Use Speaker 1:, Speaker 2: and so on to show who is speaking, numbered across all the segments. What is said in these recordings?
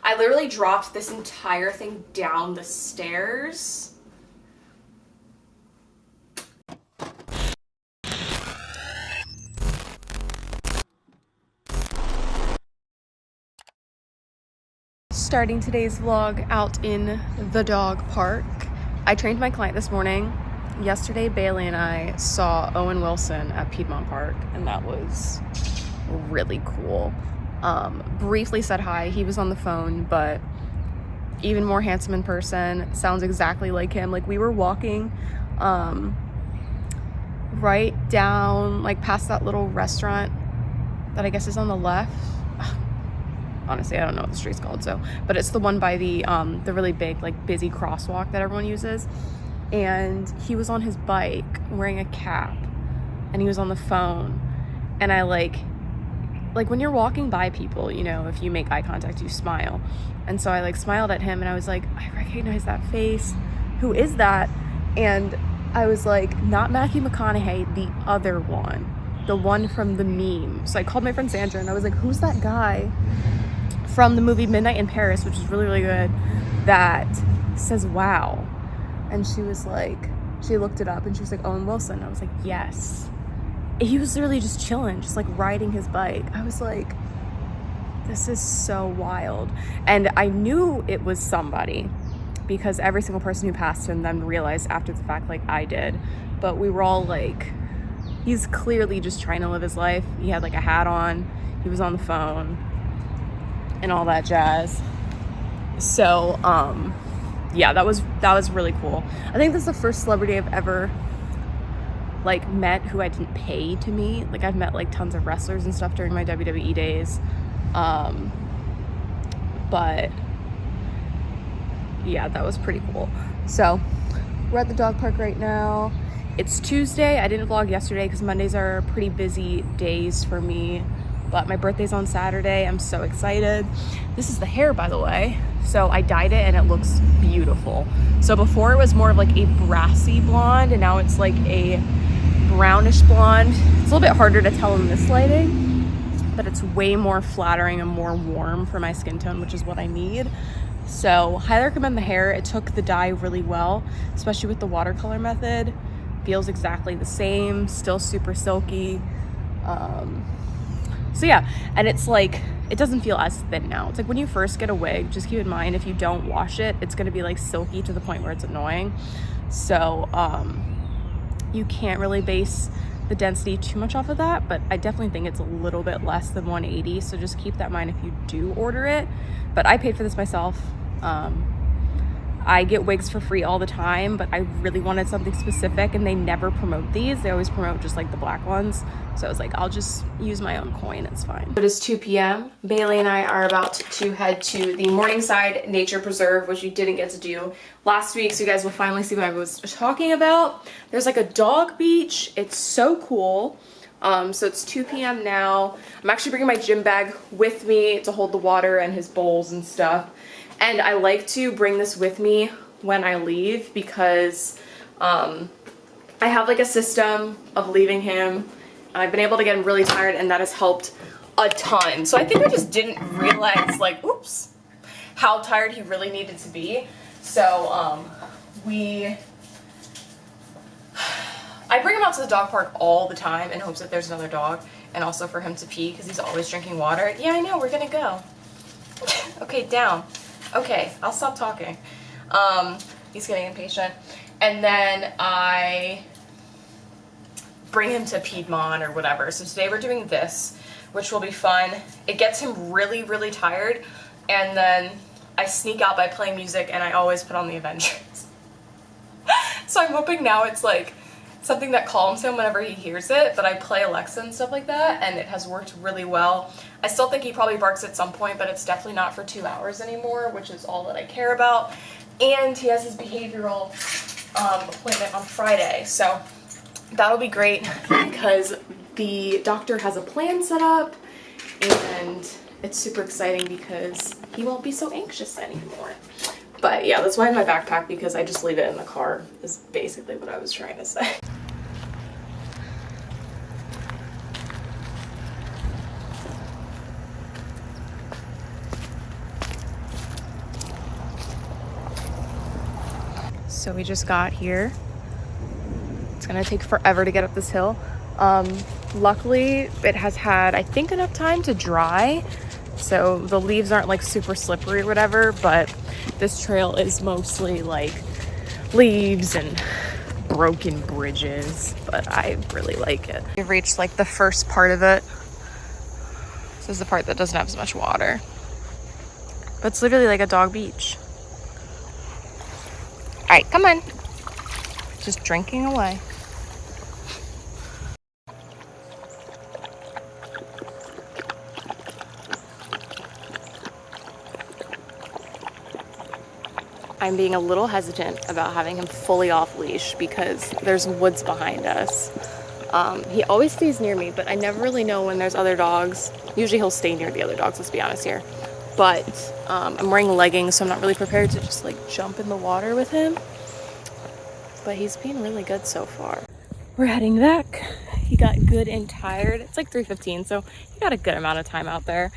Speaker 1: I literally dropped this entire thing down the stairs. Starting today's vlog out in the dog park. I trained my client this morning. Yesterday, Bailey and I saw Owen Wilson at Piedmont Park, and that was really cool. Briefly said hi. He was on the phone, but even more handsome in person. Sounds exactly like him. Like, we were walking right down, like, past that little restaurant that I guess is on the left. Honestly, I don't know what the street's called, but it's the one by the really big, like, busy crosswalk that everyone uses. And he was on his bike wearing a cap, and he was on the phone. And I like when you're walking by people, you know, if you make eye contact, you smile. And so I like smiled at him, and I was like, I recognize that face. Who is that? And I was like, not Matthew McConaughey, the other one, the one from the meme. So I called my friend Sandra, and I was like, who's that guy from the movie Midnight in Paris, which is really, really good, that says wow? And she was like, she looked it up, and she was like, Owen Wilson. I was like, yes. He was literally just chilling, just like riding his bike. I was like, this is so wild. And I knew it was somebody because every single person who passed him then realized after the fact, like I did. But we were all like, he's clearly just trying to live his life. He had like a hat on, he was on the phone, and all that jazz. So yeah, that was really cool. I think this is the first celebrity I've ever like met who I didn't pay to meet. Like, I've met like tons of wrestlers and stuff during my WWE days, but yeah, that was pretty cool. So we're at the dog park right now. It's Tuesday. I didn't vlog yesterday because Mondays are pretty busy days for me, but my birthday's on Saturday. I'm so excited. This is the hair, by the way. So I dyed it and it looks beautiful. So before it was more of like a brassy blonde, and now it's like a brownish blonde. It's a little bit harder to tell in this lighting, but it's way more flattering and more warm for my skin tone, which is what I need. So highly recommend the hair. It took the dye really well, especially with the watercolor method. Feels exactly the same, still super silky. So yeah, and it's like, it doesn't feel as thin now. It's like when you first get a wig, just keep in mind, if you don't wash it, it's gonna be like silky to the point where it's annoying. So you can't really base the density too much off of that, but I definitely think it's a little bit less than 180, so just keep that in mind if you do order it. But I paid for this myself. I get wigs for free all the time, but I really wanted something specific, and they never promote these. They always promote just like the black ones. So I was like, I'll just use my own coin, it's fine. It is 2 p.m. Bailey and I are about to head to the Morningside Nature Preserve, which we didn't get to do last week, so you guys will finally see what I was talking about. There's like a dog beach. It's so cool. So it's 2 p.m. now. I'm actually bringing my gym bag with me to hold the water and his bowls and stuff. And I like to bring this with me when I leave because I have like a system of leaving him. I've been able to get him really tired, and that has helped a ton. So I think I just didn't realize, like, oops, how tired he really needed to be. So I bring him out to the dog park all the time in hopes that there's another dog, and also for him to pee because he's always drinking water. Yeah, I know, we're gonna go. Okay, down. Okay, I'll stop talking. He's getting impatient. And then I bring him to Piedmont or whatever. So today we're doing this, which will be fun. It gets him really, really tired. And then I sneak out by playing music, and I always put on the Avengers. So I'm hoping now it's like something that calms him whenever he hears it, but I play Alexa and stuff like that, and it has worked really well. I still think he probably barks at some point, but it's definitely not for 2 hours anymore, which is all that I care about. And he has his behavioral appointment on Friday, so that'll be great because the doctor has a plan set up, and it's super exciting because he won't be so anxious anymore. But yeah, that's why I have my backpack, because I just leave it in the car, is basically what I was trying to say. So we just got here. It's gonna take forever to get up this hill. Luckily it has had, I think, enough time to dry, so the leaves aren't like super slippery or whatever, but this trail is mostly like leaves and broken bridges, but I really like it. We've reached like the first part of it. This is the part that doesn't have as much water, but it's literally like a dog beach. All right, come on. Just drinking away. I'm being a little hesitant about having him fully off leash because there's woods behind us. He always stays near me, but I never really know when there's other dogs. Usually he'll stay near the other dogs, let's be honest here. But I'm wearing leggings, so I'm not really prepared to just like jump in the water with him. But he's being really good so far. We're heading back. He got good and tired. It's like 3:15, so he got a good amount of time out there.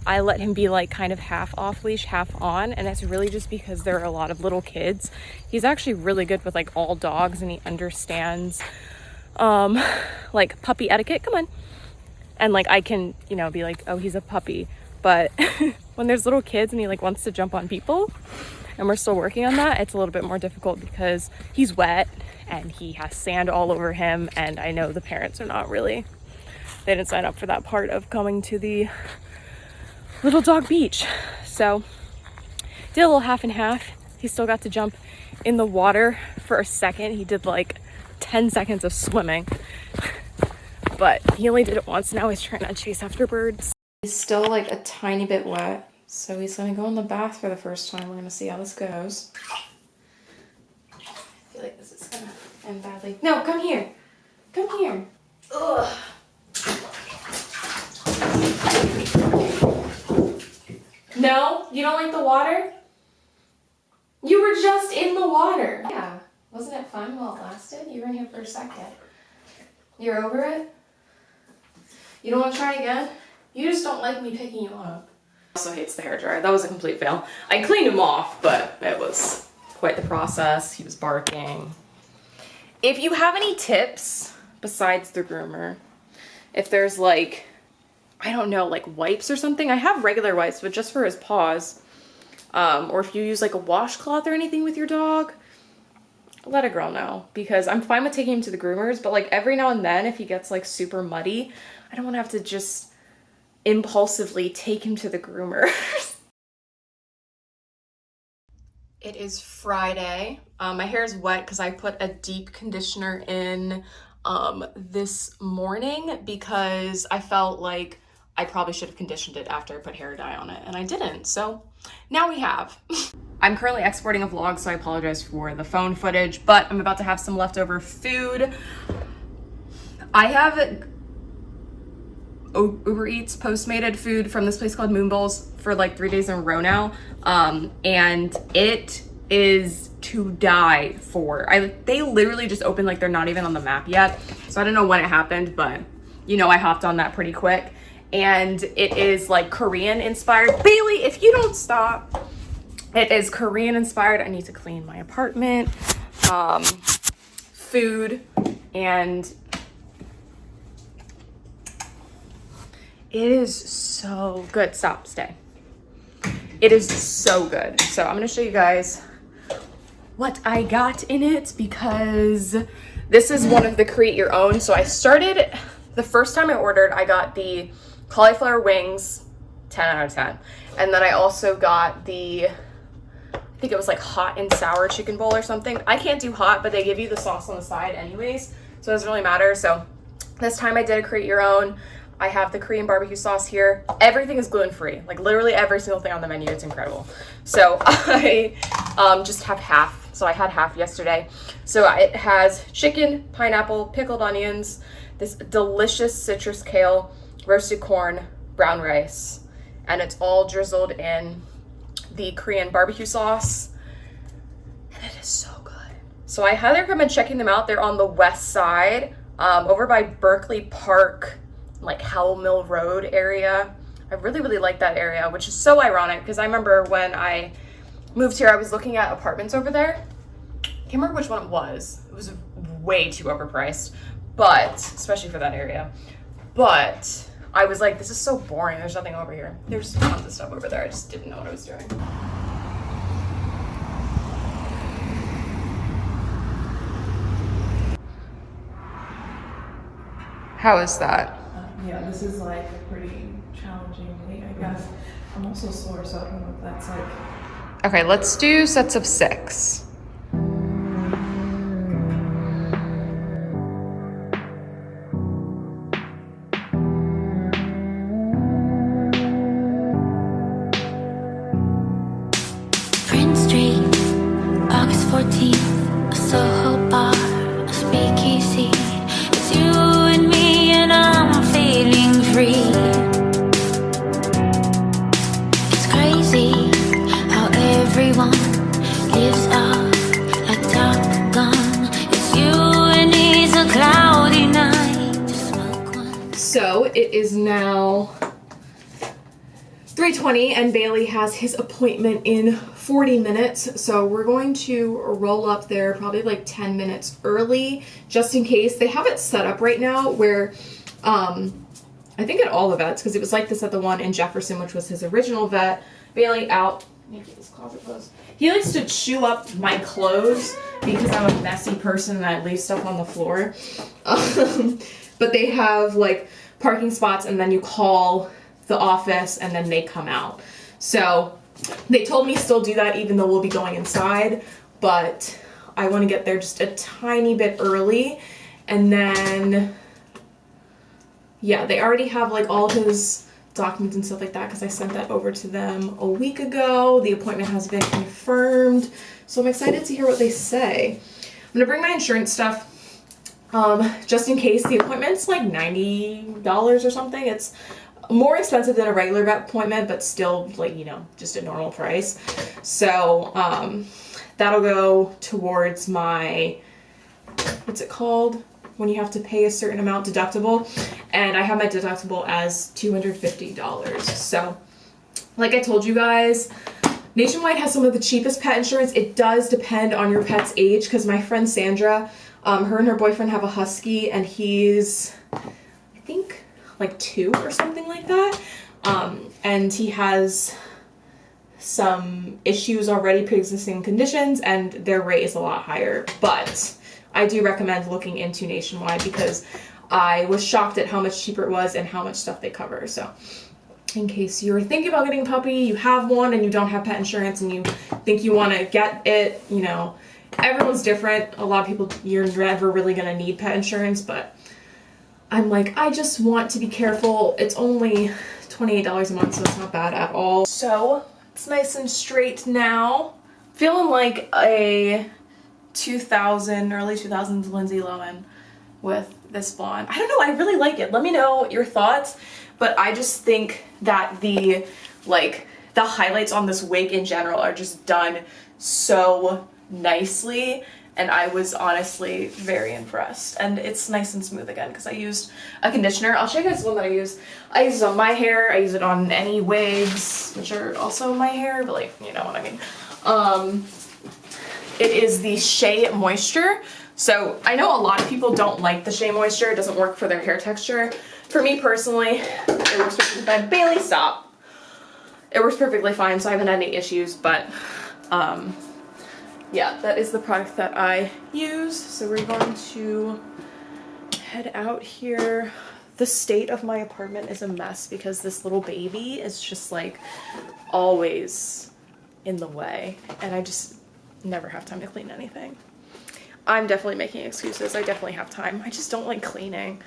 Speaker 1: I let him be like kind of half off leash, half on, and that's really just because there are a lot of little kids. He's actually really good with like all dogs, and he understands like puppy etiquette. Come on. And like I can, you know, be like, oh, he's a puppy. But when there's little kids and he like wants to jump on people, and we're still working on that, it's a little bit more difficult because he's wet and he has sand all over him, and I know the parents are not really, they didn't sign up for that part of coming to the little dog beach. So did a little half and half. He still got to jump in the water for a second. He did like 10 seconds of swimming, but he only did it once. Now he's trying to chase after birds. He's still like a tiny bit wet, so he's gonna go in the bath for the first time. We're gonna see how this goes. I feel like this is gonna end badly. No, come here. Come here. Ugh. No? You don't like the water? You were just in the water. Yeah. Wasn't it fun while it lasted? You were in here for a second. You're over it? You don't want to try again? You just don't like me picking you up. Also hates the hairdryer. That was a complete fail. I cleaned him off, but it was quite the process. He was barking. If you have any tips besides the groomer, if there's like, I don't know, like wipes or something. I have regular wipes, but just for his paws. Or if you use like a washcloth or anything with your dog, let a girl know, because I'm fine with taking him to the groomers, but like every now and then if he gets like super muddy, I don't want to have to just impulsively take him to the groomers. It is Friday. My hair is wet because I put a deep conditioner in this morning because I felt like I probably should have conditioned it after I put hair dye on it, and I didn't, so now we have. I'm currently exporting a vlog, so I apologize for the phone footage, but I'm about to have some leftover food. I have Uber Eats Postmated food from this place called Moon Bowls for like 3 days in a row now, and it is to die for. They literally just opened, like they're not even on the map yet, so I don't know when it happened, but you know I hopped on that pretty quick. And it is like Korean inspired. Bailey, if you don't stop. It is Korean inspired. I need to clean my apartment. Food, and it is so good. Stop, stay. It is so good. So I'm gonna show you guys what I got in it, because this is one of the create your own. So I started, the first time I ordered, I got the cauliflower wings, 10 out of 10. And then I also got the, I think it was like hot and sour chicken bowl or something. I can't do hot, but they give you the sauce on the side anyways, so it doesn't really matter. So this time I did a create your own. I have the Korean barbecue sauce here. Everything is gluten-free, like literally every single thing on the menu. It's incredible. So I just have half. So I had half yesterday. So it has chicken, pineapple, pickled onions, this delicious citrus kale, roasted corn, brown rice, and it's all drizzled in the Korean barbecue sauce, and it is so good. So I highly recommend checking them out. They're on the west side, over by Berkeley Park, like Howell Mill Road area. I really, really like that area, which is so ironic because I remember when I moved here, I was looking at apartments over there. Can't remember which one it was. It was way too overpriced, but especially for that area. But I was like, this is so boring. There's nothing over here. There's tons of stuff over there. I just didn't know what I was doing. How is that?
Speaker 2: Yeah, this is like a pretty challenging week, I guess. I'm also sore, so I don't know if that's like...
Speaker 1: Okay, let's do sets of 6.
Speaker 3: Prince Street, August 14th, a Soho bar, a speakeasy. It's you and me and I'm feeling free. It's crazy how everyone lives up like Top Gun. It's you and it's a cloudy night to smoke one.
Speaker 1: So it is now 3:20 and Bailey has his appointment in 40 minutes. So we're going to roll up there probably like 10 minutes early just in case. They have it set up right now where I think at all the vets, because it was like this at the one in Jefferson, which was his original vet. Bailey out. Let me keep this closet closed. He likes to chew up my clothes because I'm a messy person and I leave stuff on the floor. But they have like parking spots and then you call the office and then they come out. So they told me still do that even though we'll be going inside, but I want to get there just a tiny bit early. And then yeah, they already have like all his documents and stuff like that because I sent that over to them a week ago. The appointment has been confirmed, so I'm excited to hear what they say. I'm gonna bring my insurance stuff just in case. The appointment's like $90 or something. It's more expensive than a regular vet appointment, but still like, you know, just a normal price. So that'll go towards my, what's it called when you have to pay a certain amount, deductible, and I have my deductible as $250. So like I told you guys, Nationwide has some of the cheapest pet insurance. It does depend on your pet's age, because my friend Sandra, her and her boyfriend have a husky and he's, I think, like 2 or something like that, and he has some issues already, pre-existing conditions, and their rate is a lot higher. But I do recommend looking into Nationwide because I was shocked at how much cheaper it was and how much stuff they cover. So in case you're thinking about getting a puppy, you have one and you don't have pet insurance and you think you want to get it, you know, everyone's different. A lot of people, you're never really going to need pet insurance, but I'm like, I just want to be careful. It's only $28 a month, so it's not bad at all. So it's nice and straight now. Feeling like a early 2000s Lindsay Lohan with this blonde. I don't know, I really like it. Let me know your thoughts, but I just think that the highlights on this wig in general are just done so nicely, and I was honestly very impressed. And it's nice and smooth again because I used a conditioner. I'll show you guys the one that I use. I use it on my hair, I use it on any wigs, which are also my hair, but like, you know what I mean. It is the Shea Moisture. So I know a lot of people don't like the Shea Moisture. It doesn't work for their hair texture. For me personally, it works perfectly fine. Bailey, stop. It works perfectly fine, so I haven't had any issues, but yeah, that is the product that I use. So we're going to head out here. The state of my apartment is a mess because this little baby is just like always in the way, and I just never have time to clean anything. I'm definitely making excuses. I definitely have time. I just don't like cleaning.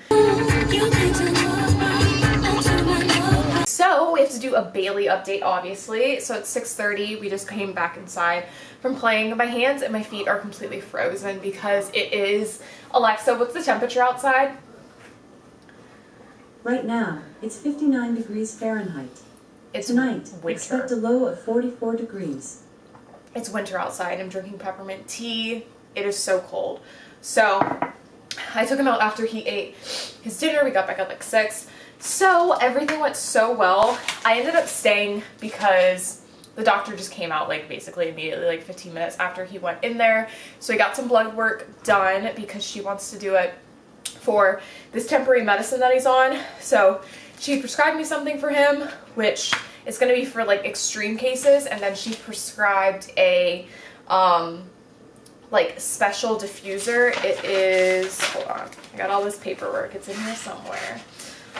Speaker 1: So we have to do a Bailey update, obviously. So it's 6:30. We just came back inside from playing. My hands and my feet are completely frozen because it is, Alexa, what's the temperature outside?
Speaker 4: Right now, it's 59 degrees Fahrenheit.
Speaker 1: It's
Speaker 4: Tonight,
Speaker 1: winter.
Speaker 4: expect a low of 44 degrees.
Speaker 1: It's winter outside. I'm drinking peppermint tea. It is so cold. So I took him out after he ate his dinner. We got back at like 6. So everything went so well. I ended up staying because the doctor just came out like basically immediately, like 15 minutes after he went in there. So he got some blood work done because she wants to do it for this temporary medicine that he's on. So she prescribed me something for him, which is going to be for like extreme cases, and then she prescribed a like special diffuser. It is, hold on, I got all this paperwork, it's in here somewhere.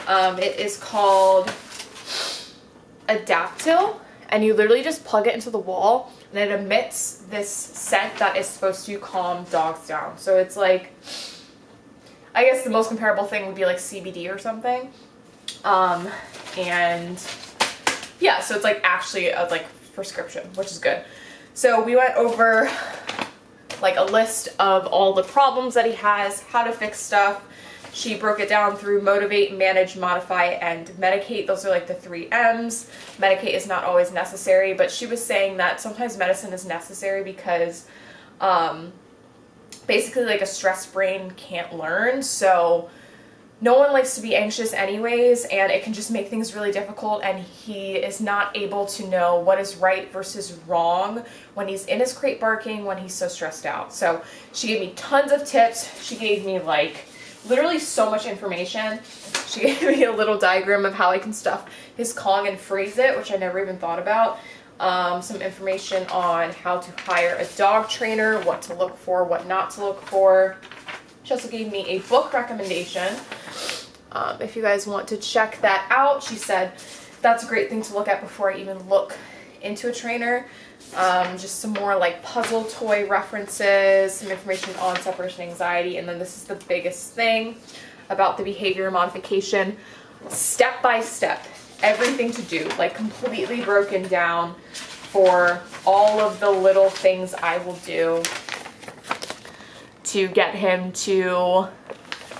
Speaker 1: It is called Adaptil, and you literally just plug it into the wall and it emits this scent that is supposed to calm dogs down. So it's like, I guess the most comparable thing would be like CBD or something. And yeah, so it's like actually a like prescription, which is good. So we went over like a list of all the problems that he has, how to fix stuff. She broke it down through motivate, manage, modify, and medicate. Those are like the 3 M's. Medicate is not always necessary, but she was saying that sometimes medicine is necessary because basically like a stressed brain can't learn. So no one likes to be anxious anyways, and it can just make things really difficult, and he is not able to know what is right versus wrong when he's in his crate barking, when he's so stressed out. So she gave me tons of tips. She gave me like literally so much information. She gave me a little diagram of how I can stuff his Kong and freeze it, which I never even thought about. Some information on how to hire a dog trainer, what to look for, what not to look for. She also gave me a book recommendation. If you guys want to check that out, she said that's a great thing to look at before I even look into a trainer. Just some more like puzzle toy references, some information on separation anxiety, and then this is the biggest thing about the behavior modification, step by step, everything to do, like completely broken down for all of the little things I will do to get him to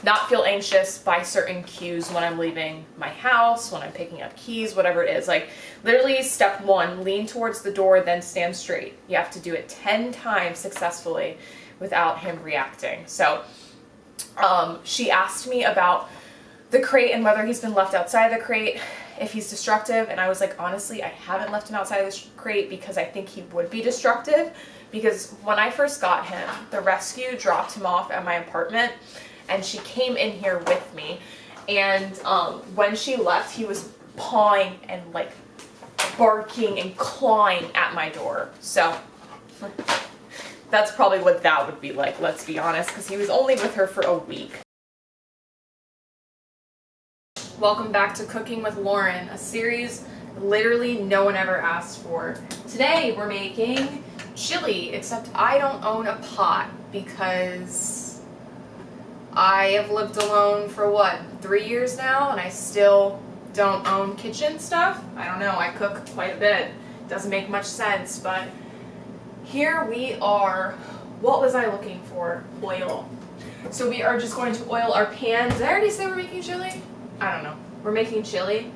Speaker 1: not feel anxious by certain cues when I'm leaving my house, when I'm picking up keys, whatever it is. Like literally step 1, lean towards the door, then stand straight. You have to do it 10 times successfully without him reacting. So she asked me about the crate and whether he's been left outside the crate, if he's destructive, and I was like, honestly, I haven't left him outside of the crate because I think he would be destructive, because when I first got him, the rescue dropped him off at my apartment, and she came in here with me, and when she left, he was pawing and like barking and clawing at my door. So that's probably what that would be like, let's be honest, because he was only with her for a week. Welcome back to Cooking with Lauren, a series literally no one ever asked for. Today we're making chili, except I don't own a pot because I have lived alone for what, 3 years now, and I still don't own kitchen stuff. I don't know, I cook quite a bit. Doesn't make much sense, but here we are. What was I looking for? Oil. So we are just going to oil our pan. Did I already say we're making chili? I don't know. We're making chili.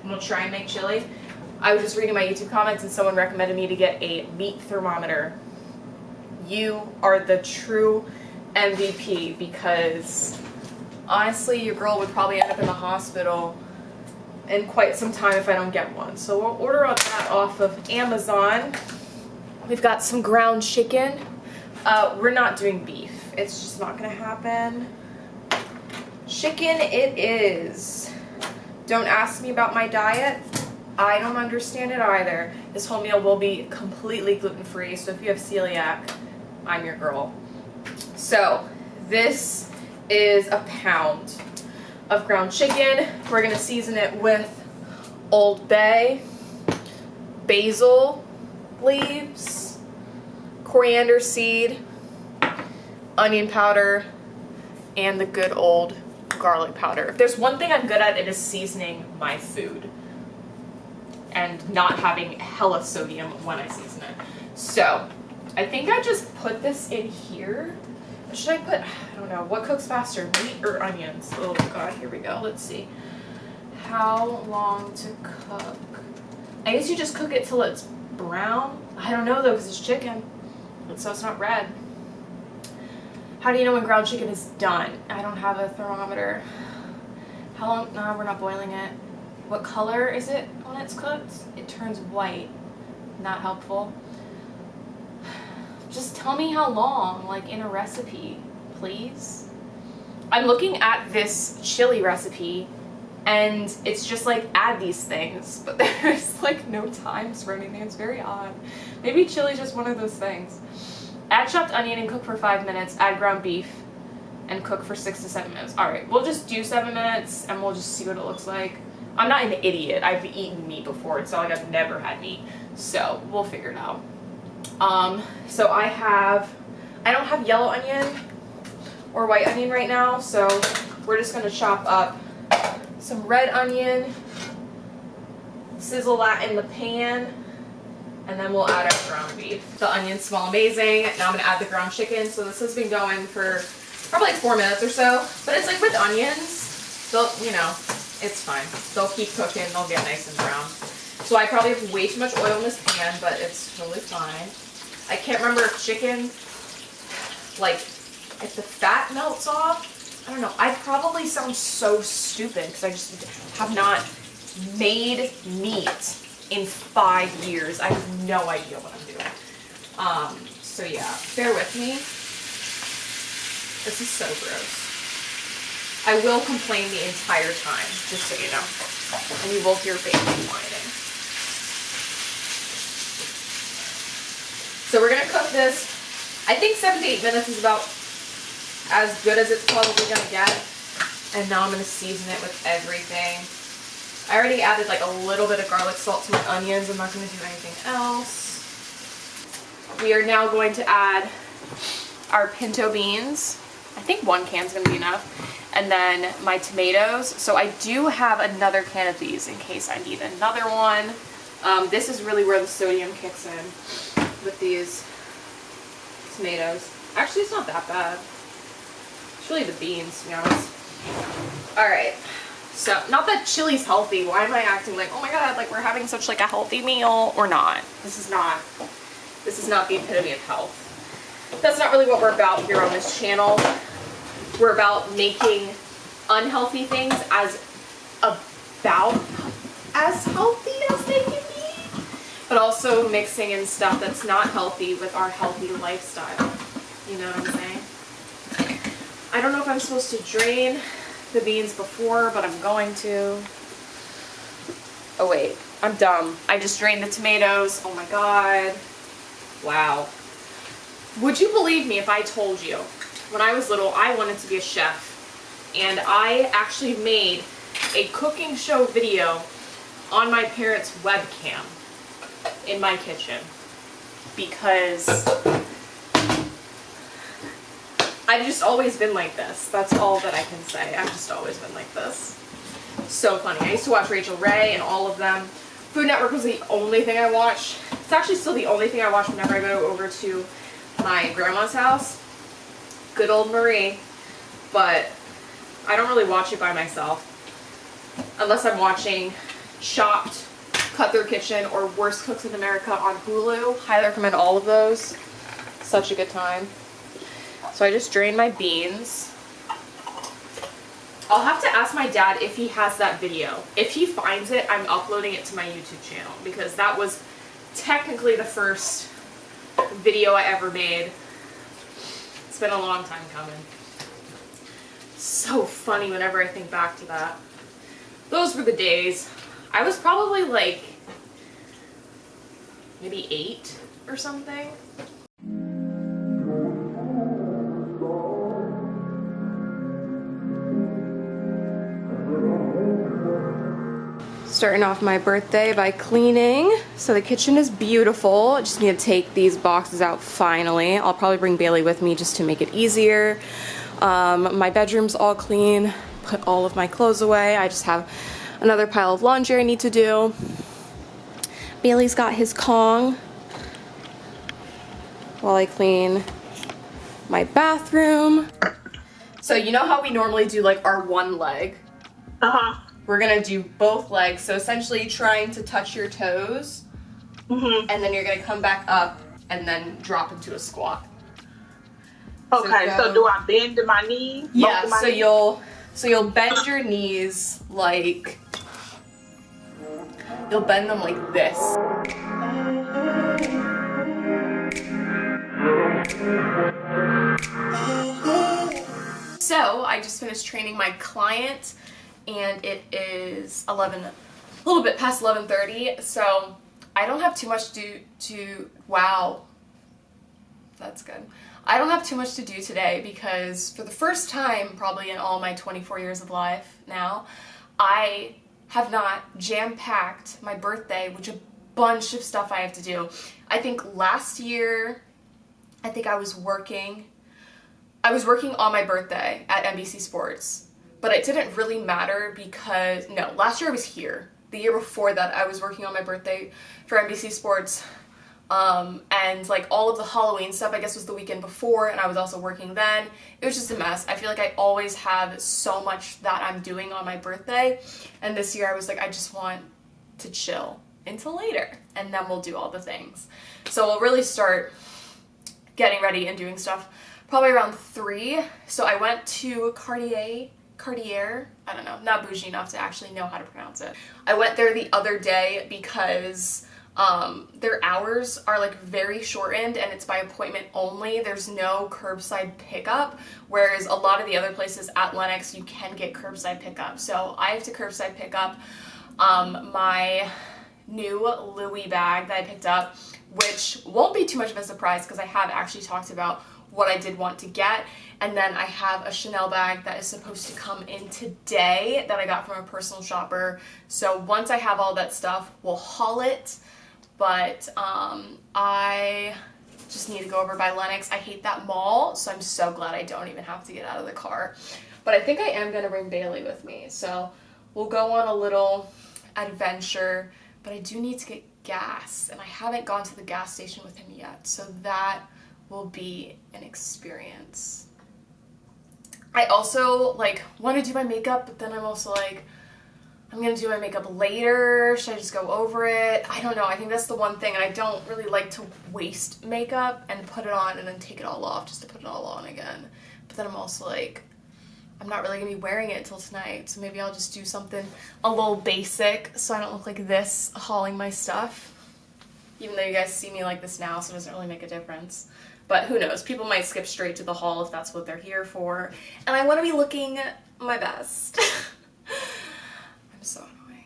Speaker 1: I'm gonna try and make chili. I was just reading my YouTube comments and someone recommended me to get a meat thermometer. You are the true MVP, because honestly, your girl would probably end up in the hospital in quite some time if I don't get one. So we'll order that off of Amazon. We've got some ground chicken. We're not doing beef. It's just not gonna happen. Chicken it is. Don't ask me about my diet. I don't understand it either. This whole meal will be completely gluten-free, so if you have celiac, I'm your girl. So this is a pound of ground chicken. We're gonna season it with Old Bay, basil leaves, coriander seed, onion powder, and the good old garlic powder. If there's one thing I'm good at, it is seasoning my food and not having hella sodium when I season it. So I think I just put this in here. Should I put, I don't know, what cooks faster, meat or onions? Oh god, here we go. Let's see. How long to cook? I guess you just cook it till it's brown. I don't know though, because it's chicken, so it's not red. How do you know when ground chicken is done? I don't have a thermometer. How long? No, we're not boiling it. What color is it when it's cooked? It turns white. Not helpful. Just tell me how long, like in a recipe, please. I'm looking at this chili recipe and it's just like add these things, but there's like no times for anything. It's very odd. Maybe chili's just one of those things. Add chopped onion and cook for 5 minutes. Add ground beef and cook for 6 to 7 minutes. All right, we'll just do 7 minutes and we'll just see what it looks like. I'm not an idiot. I've eaten meat before. It's not like I've never had meat. So we'll figure it out. So I don't have yellow onion or white onion right now. So we're just gonna chop up some red onion, sizzle that in the pan, and then we'll add our ground beef. The onions smell amazing. Now I'm gonna add the ground chicken. So this has been going for probably like 4 minutes or so, but it's like with onions, they'll, you know, it's fine. They'll keep cooking, they'll get nice and brown. So I probably have way too much oil in this pan, but it's totally fine. I can't remember if chicken, like, if the fat melts off. I don't know. I probably sound so stupid because I just have not made meat in 5 years. I have no idea what I'm doing. So yeah, bear with me. This is so gross. I will complain the entire time, just so you know. And you will hear baby whining. So we're gonna cook this. I think 7 to 8 minutes is about as good as it's probably gonna get. And now I'm gonna season it with everything. I already added like a little bit of garlic salt to my onions. I'm not gonna do anything else. We are now going to add our pinto beans. I think 1 can's gonna be enough. And then my tomatoes. So I do have another can of these in case I need another one. This is really where the sodium kicks in with these tomatoes. Actually, it's not that bad. It's really the beans, to be honest. All right. So, not that chili's healthy. Why am I acting like, oh my god, like we're having such like a healthy meal? Or not. This is not the epitome of health. That's not really what we're about here on this channel. We're about making unhealthy things as about as healthy as they can be, but also mixing in stuff that's not healthy with our healthy lifestyle. You know what I'm saying? I don't know if I'm supposed to drain the beans before, but I'm going to. Oh wait, I'm dumb. I just drained the tomatoes. Oh my god. Wow. Would you believe me if I told you, when I was little, I wanted to be a chef, and I actually made a cooking show video on my parents' webcam in my kitchen, because I've just always been like this. That's all that I can say. I've just always been like this. So funny. I used to watch Rachel Ray and all of them. Food Network was the only thing I watched. It's actually still the only thing I watch whenever I go over to my grandma's house. Good old Marie. But I don't really watch it by myself. Unless I'm watching Chopped, Cut Their Kitchen, or Worst Cooks in America on Hulu. Highly recommend all of those. Such a good time. So I just drained my beans. I'll have to ask my dad if he has that video. If he finds it, I'm uploading it to my YouTube channel, because that was technically the first video I ever made. It's been a long time coming. So funny whenever I think back to that. Those were the days. I was probably like maybe 8 or something. Starting off my birthday by cleaning. So the kitchen is beautiful. I just need to take these boxes out finally. I'll probably bring Bailey with me just to make it easier. My bedroom's all clean. Put all of my clothes away. I just have another pile of laundry I need to do. Bailey's got his Kong while I clean my bathroom. So you know how we normally do like our one leg?
Speaker 5: Uh-huh.
Speaker 1: We're gonna do both legs, so essentially trying to touch your toes, and then you're gonna come back up and then drop into a squat.
Speaker 5: Okay, so do I bend my knees?
Speaker 1: Yeah, so you'll bend your knees like, you'll bend them like this. So I just finished training my client, and it is a little bit past 11:30. So I don't have too much wow, that's good. I don't have too much to do today because for the first time probably in all my 24 years of life now, I have not jam-packed my birthday, which a bunch of stuff I have to do. I think last year, I was working on my birthday at NBC Sports, but it didn't really matter because, no, last year I was here. The year before that, I was working on my birthday for NBC Sports, and like all of the Halloween stuff, I guess, was the weekend before, and I was also working then. It was just a mess. I feel like I always have so much that I'm doing on my birthday, and this year I was like, I just want to chill until later, and then we'll do all the things. So we'll really start getting ready and doing stuff probably around 3. So I went to Cartier, I don't know, not bougie enough to actually know how to pronounce it. I went there the other day because their hours are like very shortened and it's by appointment only. There's no curbside pickup, whereas a lot of the other places at Lenox you can get curbside pickup. So I have to curbside pick up my new Louis bag that I picked up, which won't be too much of a surprise because I have actually talked about what I did want to get. And then I have a Chanel bag that is supposed to come in today that I got from a personal shopper. So once I have all that stuff, we'll haul it. But I just need to go over by Lenox. I hate that mall, so I'm so glad I don't even have to get out of the car. But I think I am going to bring Bailey with me. So we'll go on a little adventure, but I do need to get gas, and I haven't gone to the gas station with him yet. So that will be an experience. I also want to do my makeup, but then I'm also like, I'm gonna do my makeup later. Should I just go over it? I don't know. I think that's the one thing, and I don't really like to waste makeup and put it on and then take it all off just to put it all on again. But then I'm also like, I'm not really gonna be wearing it until tonight, so maybe I'll just do something a little basic so I don't look like this hauling my stuff. Even though you guys see me like this now, so it doesn't really make a difference. But who knows? People might skip straight to the haul if that's what they're here for. And I want to be looking my best. I'm so annoying.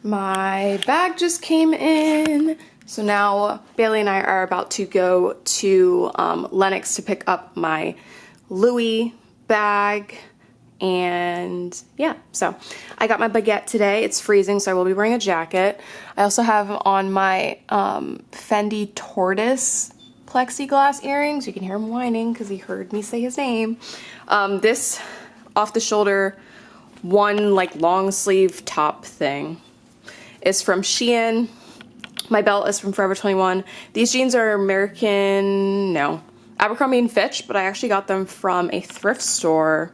Speaker 1: My bag just came in. So now Bailey and I are about to go to Lenox to pick up my Louis bag. And yeah, so I got my baguette today. It's freezing, so I will be wearing a jacket. I also have on my Fendi Tortoise plexiglass earrings. You can hear him whining because he heard me say his name. This off the shoulder one long sleeve top thing is from Shein. My belt is from Forever 21. These jeans are Abercrombie & Fitch, but I actually got them from a thrift store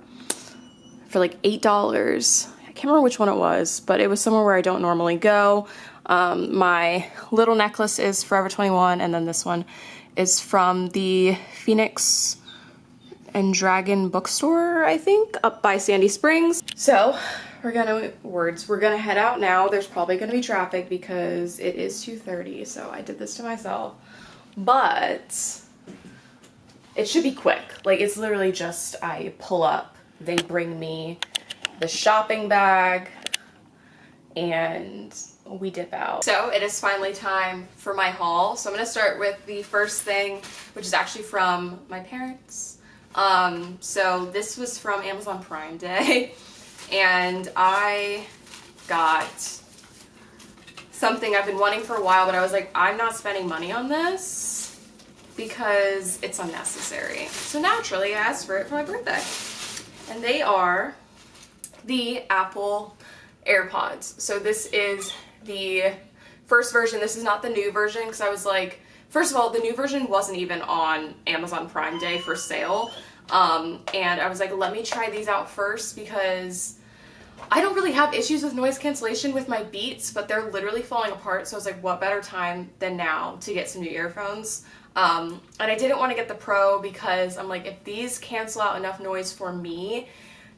Speaker 1: for $8. I can't remember which one it was, but it was somewhere where I don't normally go. My little necklace is Forever 21, and then this one is from the Phoenix and Dragon bookstore, I think, up by Sandy Springs. So we're gonna head out now. There's probably gonna be traffic because it is 2:30, so I did this to myself. But it should be quick. It's literally just I pull up, they bring me the shopping bag, and we dip out. So it is finally time for my haul. So I'm gonna start with the first thing, which is actually from my parents. So this was from Amazon Prime Day, and I got something I've been wanting for a while, but I was like, I'm not spending money on this because it's unnecessary. So naturally I asked for it for my birthday. And they are the Apple AirPods. So this is the first version. This is not the new version, because I was like, first of all, the new version wasn't even on Amazon Prime Day for sale. And I was like, let me try these out first, because I don't really have issues with noise cancellation with my Beats, but they're literally falling apart. So I was like, what better time than now to get some new earphones? And I didn't want to get the Pro because I'm like, if these cancel out enough noise for me,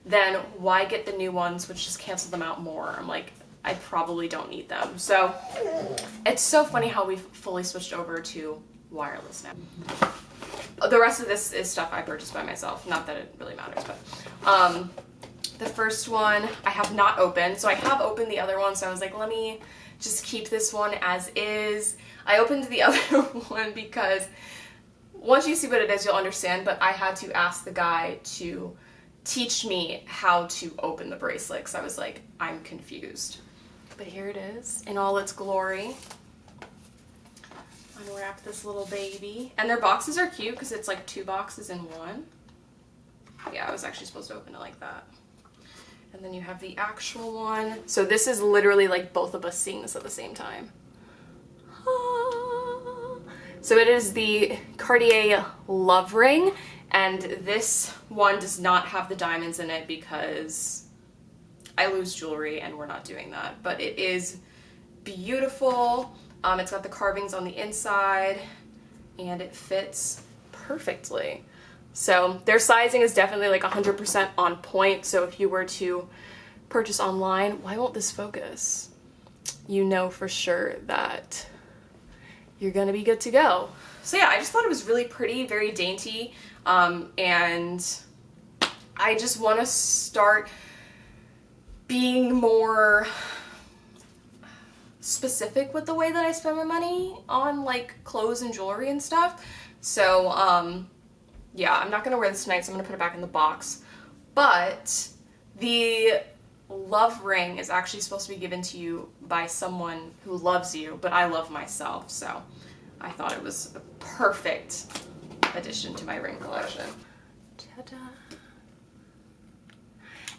Speaker 1: then why get the new ones which just cancel them out more? I'm like, I probably don't need them. So it's so funny how we've fully switched over to wireless now. The rest of this is stuff I purchased by myself. Not that it really matters, but the first one I have not opened. So I have opened the other one, so I was like, let me just keep this one as is. I opened the other one because once you see what it is, you'll understand, but I had to ask the guy to teach me how to open the bracelet because I was like, I'm confused. But here it is in all its glory. Unwrap this little baby. And their boxes are cute because it's like 2 boxes in one. Yeah, I was actually supposed to open it like that. And then you have the actual one. So this is literally like both of us seeing this at the same time. So it is the Cartier Love Ring, and this one does not have the diamonds in it because I lose jewelry and we're not doing that. But it is beautiful. It's got the carvings on the inside and it fits perfectly. So their sizing is definitely like 100% on point. So if you were to purchase online, why won't this focus? You know for sure that you're gonna be good to go. So yeah, I just thought it was really pretty, very dainty, and I just want to start being more specific with the way that I spend my money on like clothes and jewelry and stuff. So yeah, I'm not gonna wear this tonight, so I'm gonna put it back in the box. But the love ring is actually supposed to be given to you by someone who loves you, but I love myself, so I thought it was a perfect addition to my ring collection. Ta-da.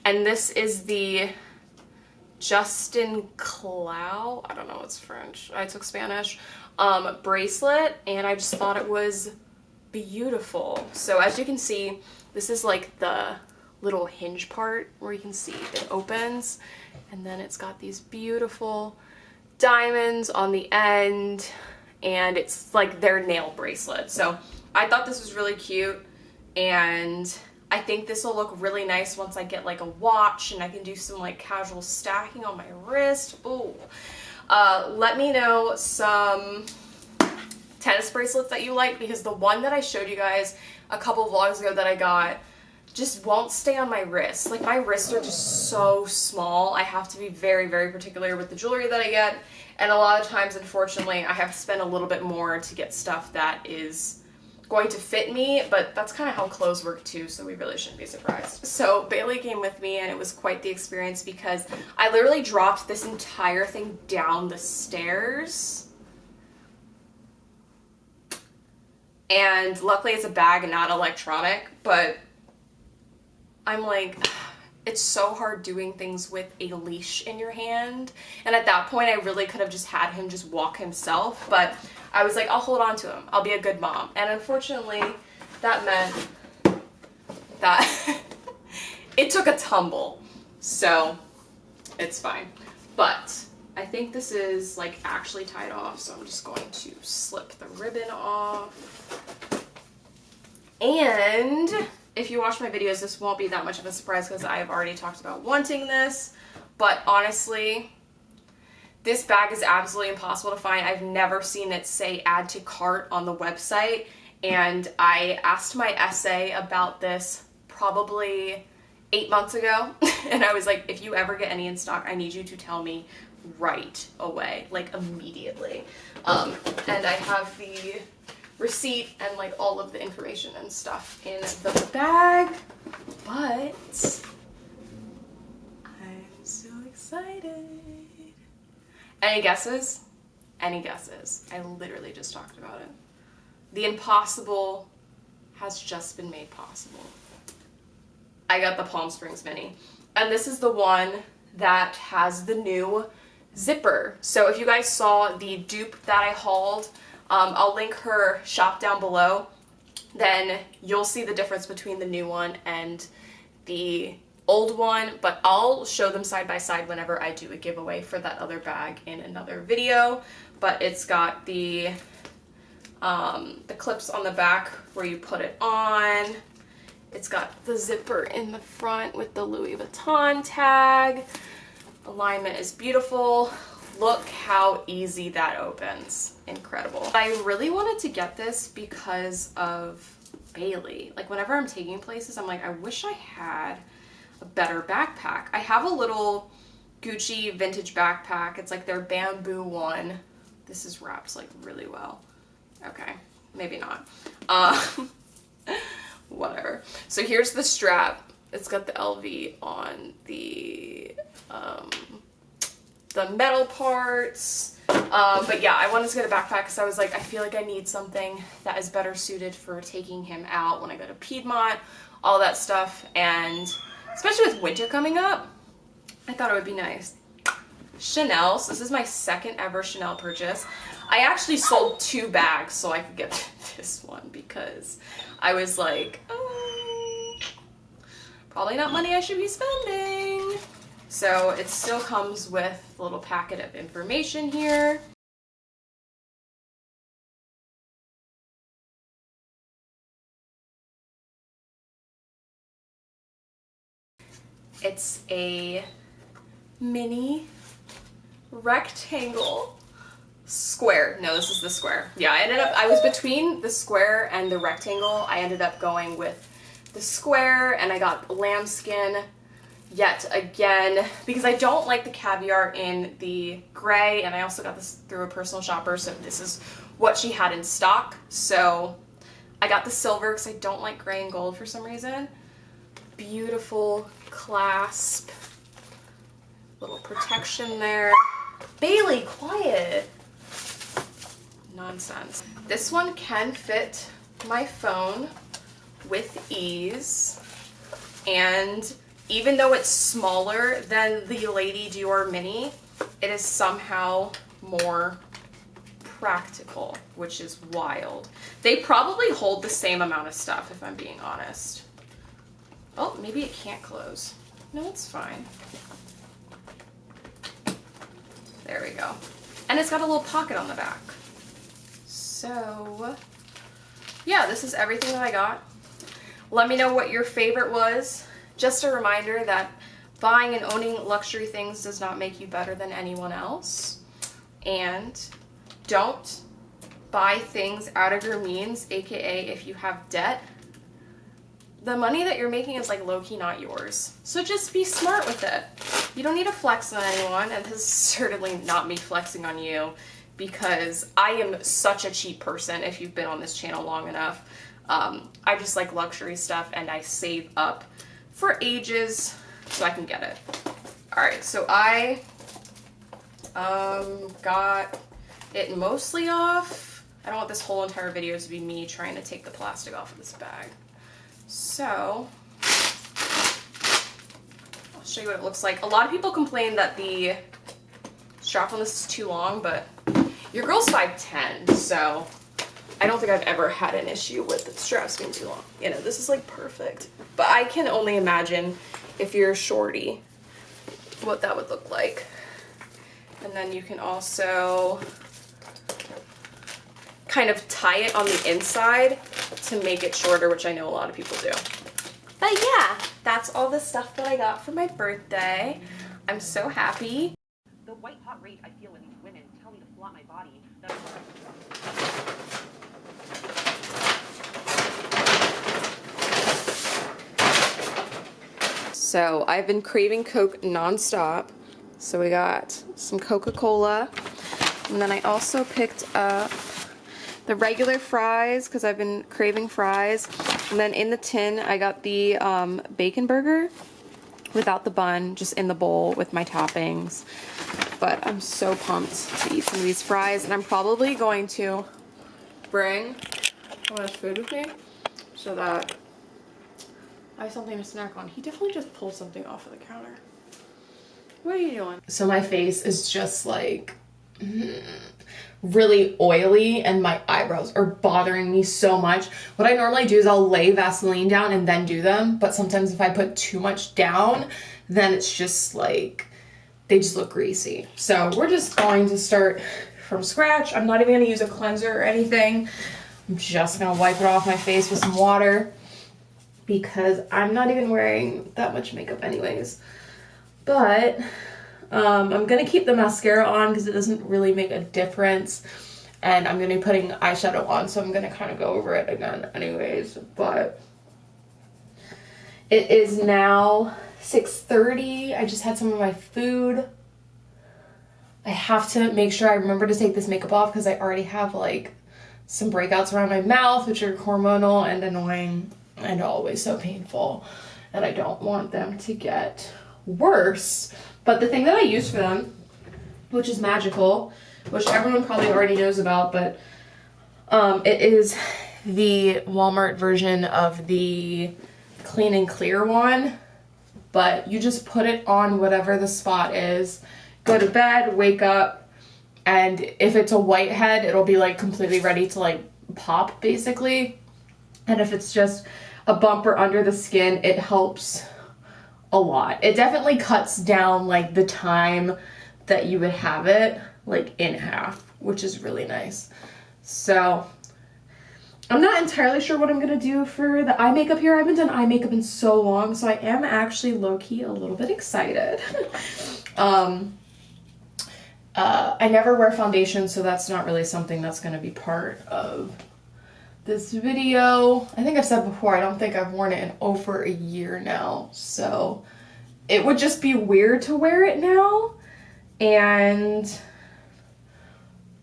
Speaker 1: And this is the Justin Clow, I don't know, it's French, I took Spanish, bracelet, and I just thought it was beautiful. So as you can see, this is like the little hinge part where you can see it opens, and then it's got these beautiful diamonds on the end, and it's like their nail bracelet. So I thought this was really cute, and I think this will look really nice once I get like a watch and I can do some like casual stacking on my wrist. Ooh. Let me know some tennis bracelets that you like, because the one that I showed you guys a couple vlogs ago that I got just won't stay on my wrist. Like my wrists are just so small. I have to be very, very particular with the jewelry that I get. And a lot of times, unfortunately, I have to spend a little bit more to get stuff that is going to fit me, but that's kind of how clothes work too, so we really shouldn't be surprised. So Bailey came with me, and it was quite the experience because I literally dropped this entire thing down the stairs. And luckily it's a bag and not electronic, but I'm like, it's so hard doing things with a leash in your hand. And at that point, I really could have just had him just walk himself, but I was like, I'll hold on to him. I'll be a good mom. And unfortunately, that meant that it took a tumble. So it's fine. But I think this is like actually tied off, so I'm just going to slip the ribbon off. And if you watch my videos, this won't be that much of a surprise because I have already talked about wanting this, but honestly, this bag is absolutely impossible to find. I've never seen it say add to cart on the website, and I asked my SA about this probably 8 months ago, and I was like, if you ever get any in stock, I need you to tell me right away, like immediately. And I have the receipt and like all of the information and stuff in the bag, but I'm so excited. Any guesses? Any guesses? I literally just talked about it. The impossible has just been made possible. I got the Palm Springs Mini, and this is the one that has the new zipper. So if you guys saw the dupe that I hauled, I'll link her shop down below, then you'll see the difference between the new one and the old one, but I'll show them side by side whenever I do a giveaway for that other bag in another video. But it's got the clips on the back where you put it on. It's got the zipper in the front with the Louis Vuitton tag. Alignment is beautiful. Look how easy that opens. Incredible. I really wanted to get this because of Baylie. Like whenever I'm taking places, I'm like, I wish I had a better backpack. I have a little Gucci vintage backpack. It's like their bamboo one. This is wrapped like really well. Okay, maybe not. Whatever. So here's the strap. It's got the LV on the metal parts. But yeah, I wanted to get a backpack because I was like, I feel like I need something that is better suited for taking him out when I go to Piedmont, all that stuff. And especially with winter coming up, I thought it would be nice. Chanel. So this is my second ever Chanel purchase. I actually sold 2 bags so I could get this one because I was like, probably not money I should be spending. So it still comes with a little packet of information here. It's a mini rectangle square. No, this is the square. Yeah, I was between the square and the rectangle. I ended up going with the square, and I got lambskin yet again because I don't like the caviar in the gray, and I also got this through a personal shopper, so this is what she had in stock. So I got the silver because I don't like gray and gold for some reason. Beautiful clasp, little protection there. Baylie, quiet. Nonsense. This one can fit my phone with ease, and even though it's smaller than the Lady Dior Mini, it is somehow more practical, which is wild. They probably hold the same amount of stuff, if I'm being honest. Oh, maybe it can't close. No, it's fine. There we go. And it's got a little pocket on the back. So, yeah, this is everything that I got. Let me know what your favorite was. Just a reminder that buying and owning luxury things does not make you better than anyone else. And don't buy things out of your means, aka if you have debt, the money that you're making is like low-key not yours. So just be smart with it. You don't need to flex on anyone, and this is certainly not me flexing on you because I am such a cheap person if you've been on this channel long enough. I just like luxury stuff, and I save up for ages so I can get it. Alright, so I got it mostly off. I don't want this whole entire video to be me trying to take the plastic off of this bag. So, I'll show you what it looks like. A lot of people complain that the strap on this is too long, but your girl's 5'10", so I don't think I've ever had an issue with the straps being too long. You know, this is like perfect. But I can only imagine if you're a shorty, what that would look like. And then you can also kind of tie it on the inside to make it shorter, which I know a lot of people do. But yeah, that's all the stuff that I got for my birthday. I'm so happy.
Speaker 6: The white hot rage I feel when these women tell me to flaunt my body.
Speaker 1: So I've been craving Coke nonstop. So we got some Coca-Cola, and then I also picked up the regular fries because I've been craving fries. And then in the tin, I got the bacon burger without the bun, just in the bowl with my toppings. But I'm so pumped to eat some of these fries, and I'm probably going to bring some of this food with me so that I have something to snack on. He definitely just pulled something off of the counter. What are you doing? So my face is just like really oily, and my eyebrows are bothering me so much. What I normally do is I'll lay Vaseline down and then do them, but sometimes if I put too much down, then it's just like, they just look greasy. So we're just going to start from scratch. I'm not even gonna use a cleanser or anything. I'm just gonna wipe it off my face with some water because I'm not even wearing that much makeup anyways. But I'm gonna keep the mascara on because it doesn't really make a difference. and I'm gonna be putting eyeshadow on, so I'm gonna kind of go over it again anyways. But it is now 6:30. I just had some of my food. I have to make sure I remember to take this makeup off because I already have like some breakouts around my mouth, which are hormonal and annoying and always so painful, and I don't want them to get worse. But the thing that I use for them, which is magical, which everyone probably already knows about, but it is the Walmart version of the Clean and Clear one, but you just put it on whatever the spot is, go to bed, wake up, and if it's a whitehead, it'll be like completely ready to like pop basically. And if it's just a bump or under the skin, it helps a lot. It definitely cuts down like the time that you would have it like in half, which is really nice. So I'm not entirely sure what I'm gonna do for the eye makeup here. I haven't done eye makeup in so long, so I am actually low-key a little bit excited. I never wear foundation, so that's not really something that's gonna be part of this video. I think I've said before, I don't think I've worn it in over a year now, so it would just be weird to wear it now. And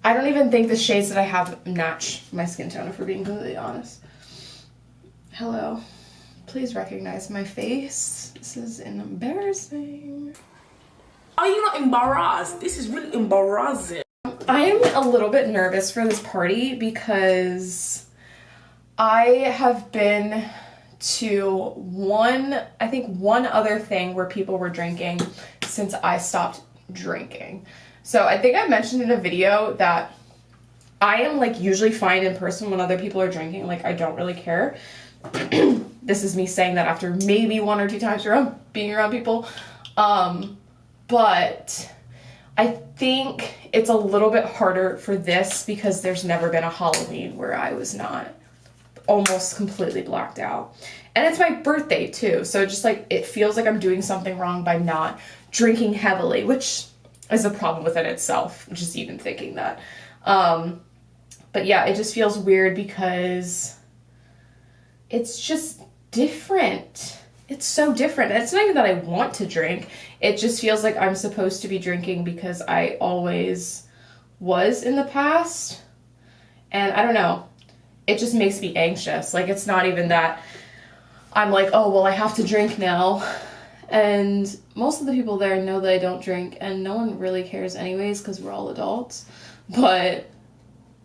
Speaker 1: I don't even think the shades that I have match my skin tone, if we're being completely honest. Hello. Please recognize my face. This is embarrassing.
Speaker 7: Are you not embarrassed? This is really embarrassing.
Speaker 1: I am a little bit nervous for this party because I have been to one other thing where people were drinking since I stopped drinking. So I think I mentioned in a video that I am like usually fine in person when other people are drinking. Like I don't really care. This is me saying that after maybe 1 or 2 times being around people. But I think it's a little bit harder for this because there's never been a Halloween where I was not almost completely blacked out. And it's my birthday too, so just like it feels like I'm doing something wrong by not drinking heavily, which is a problem within itself, just even thinking that. But yeah, it just feels weird because it's just different. It's so different. It's not even that I want to drink. It just feels like I'm supposed to be drinking because I always was in the past. And I don't know. It just makes me anxious. Like, it's not even that I'm like, oh, well, I have to drink now. And most of the people there know that I don't drink, and no one really cares anyways because we're all adults. But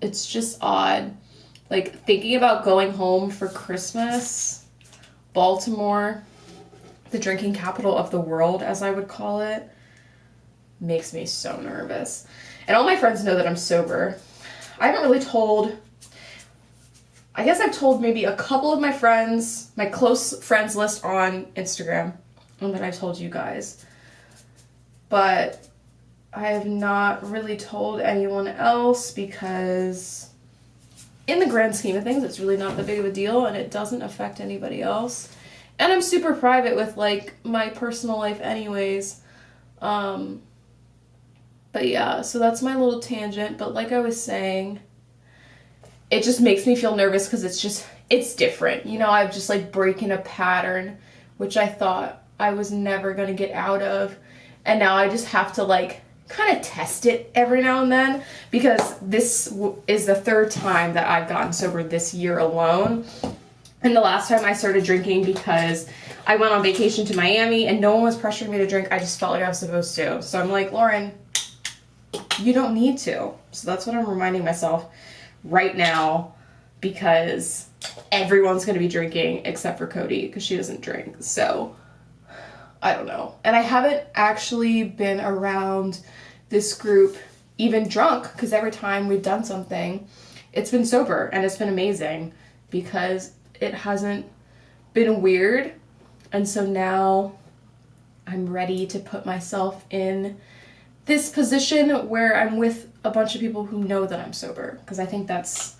Speaker 1: it's just odd. Like, thinking about going home for Christmas, Baltimore, the drinking capital of the world, as I would call it, makes me so nervous. And all my friends know that I'm sober. I haven't really told... I guess I've told maybe a couple of my friends, my close friends list on Instagram, and then I've told you guys. But I have not really told anyone else because in the grand scheme of things, it's really not that big of a deal and it doesn't affect anybody else. And I'm super private with like my personal life anyways. But yeah, so that's my little tangent. But like I was saying, it just makes me feel nervous because it's different. You know, I'm just like breaking a pattern, which I thought I was never going to get out of. And now I just have to like kind of test it every now and then because this is the 3rd time that I've gotten sober this year alone. And the last time I started drinking because I went on vacation to Miami and no one was pressuring me to drink. I just felt like I was supposed to. So I'm like, Lauren, you don't need to. So that's what I'm reminding myself right now because everyone's going to be drinking except for Cody because she doesn't drink. So I don't know. And I haven't actually been around this group even drunk because every time we've done something, it's been sober and it's been amazing because it hasn't been weird. And so now I'm ready to put myself in this position where I'm with a bunch of people who know that I'm sober because I think that's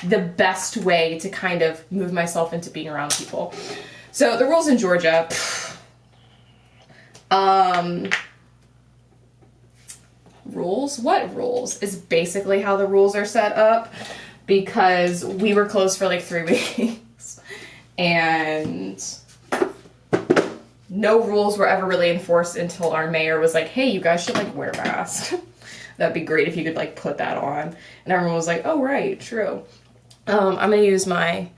Speaker 1: the best way to kind of move myself into being around people. So the rules in Georgia, rules. What rules? Is basically how the rules are set up, because we were closed for like 3 weeks and no rules were ever really enforced until our mayor was like, hey, you guys should like wear masks. That'd be great if you could like put that on. And everyone was like, oh, right, true. I'm gonna use my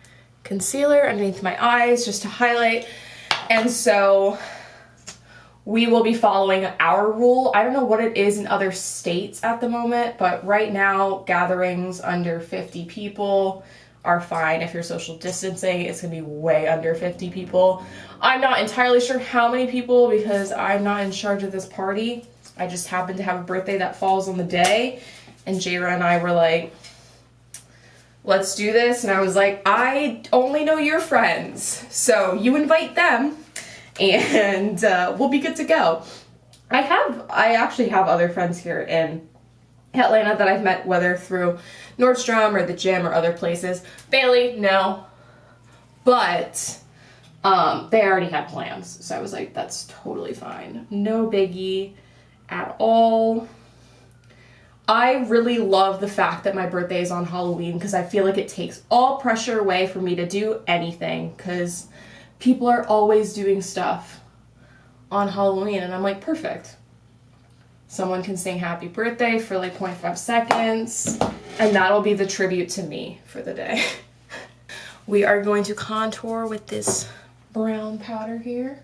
Speaker 1: concealer underneath my eyes just to highlight. And so we will be following our rule. I don't know what it is in other states at the moment, but right now gatherings under 50 people are fine. If you're social distancing, it's gonna be way under 50 people. I'm not entirely sure how many people because I'm not in charge of this party. I just happened to have a birthday that falls on the day, and Jayra and I were like, let's do this. And I was like, I only know your friends, so you invite them and we'll be good to go. I actually have other friends here in Atlanta that I've met, whether through Nordstrom or the gym or other places. Baylie, no, but they already had plans, so I was like, that's totally fine, no biggie at all. I really love the fact that my birthday is on Halloween because I feel like it takes all pressure away for me to do anything, because people are always doing stuff on Halloween and I'm like, perfect. Someone can sing happy birthday for like 0.5 seconds and that'll be the tribute to me for the day. We are going to contour with this brown powder here.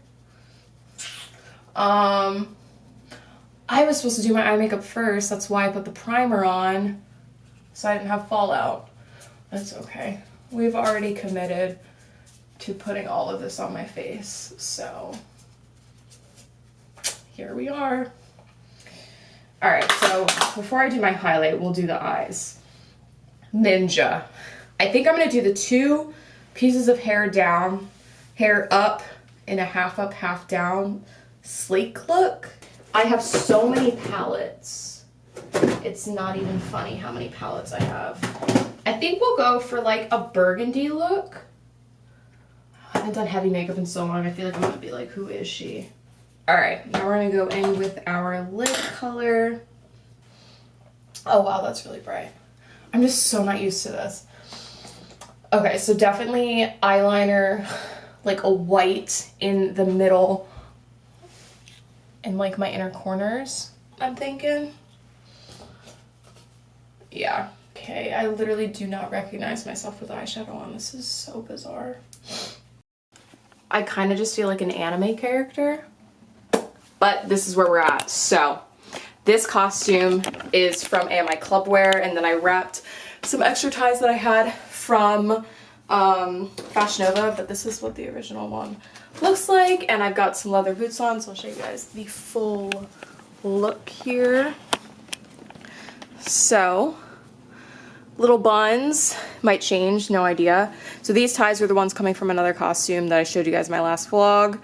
Speaker 1: I was supposed to do my eye makeup first, that's why I put the primer on, so I didn't have fallout. That's okay. We've already committed to putting all of this on my face, so here we are. All right, so before I do my highlight, we'll do the eyes. Ninja. I think I'm gonna do the 2 pieces of hair down, hair up in a half up, half down, sleek look. I have so many palettes. It's not even funny how many palettes I have. I think we'll go for like a burgundy look. I haven't done heavy makeup in so long. I feel like I'm gonna be like, who is she? All right, now we're gonna go in with our lip color. Oh wow, that's really bright. I'm just so not used to this. Okay, so definitely eyeliner, like a white in the middle and like my inner corners, I'm thinking. Yeah, okay, I literally do not recognize myself with eyeshadow on. This is so bizarre. I kind of just feel like an anime character, but this is where we're at. So this costume is from AMI Clubwear, and then I wrapped some extra ties that I had from Fashion Nova, but this is what the original one looks like, and I've got some leather boots on, so I'll show you guys the full look here. So little buns might change, no idea. So these ties were the ones coming from another costume that I showed you guys in my last vlog.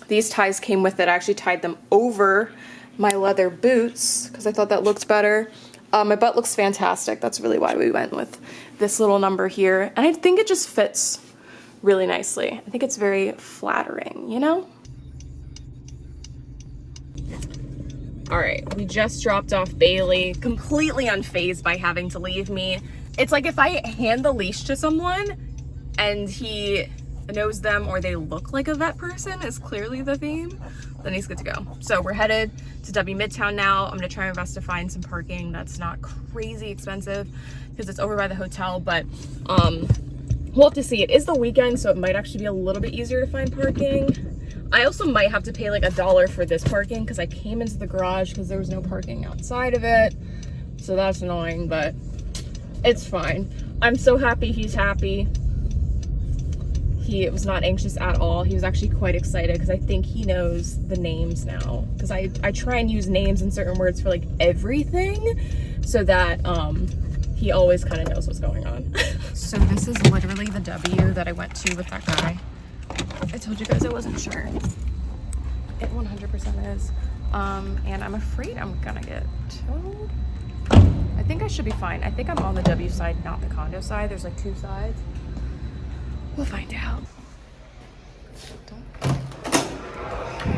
Speaker 1: These ties came with it. I actually tied them over my leather boots because I thought that looked better. My butt looks fantastic. That's really why we went with this little number here, and I think it just fits really nicely. I think it's very flattering, you know? All right, we just dropped off Baylie, completely unfazed by having to leave me. It's like if I hand the leash to someone and he knows them or they look like a vet person is clearly the theme, then he's good to go. So we're headed to W Midtown now. I'm gonna try my best to find some parking that's not crazy expensive because it's over by the hotel, but we'll have to see. It is the weekend, so it might actually be a little bit easier to find parking. I also might have to pay like $1 for this parking because I came into the garage because there was no parking outside of it. So that's annoying, but it's fine. I'm so happy he's happy. He was not anxious at all. He was actually quite excited because I think he knows the names now. Because I try and use names and certain words for like everything so that he always kind of knows what's going on. So this is literally the W that I went to with that guy. I told you guys I wasn't sure. It 100% is. And I'm afraid I'm gonna get towed. I think I should be fine. I think I'm on the W side, not the condo side. There's like 2 sides. We'll find out. Oh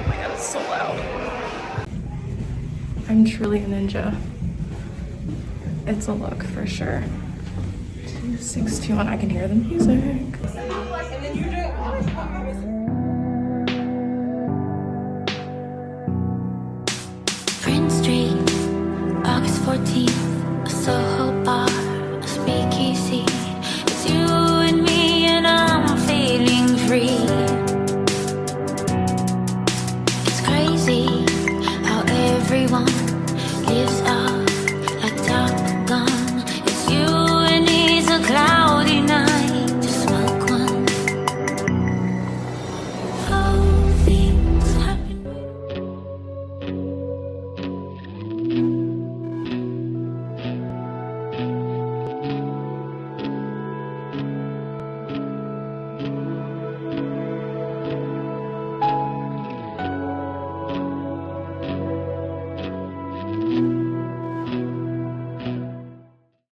Speaker 1: my god, it's so loud. I'm truly a ninja. It's a look for sure. 262, and I can hear the music.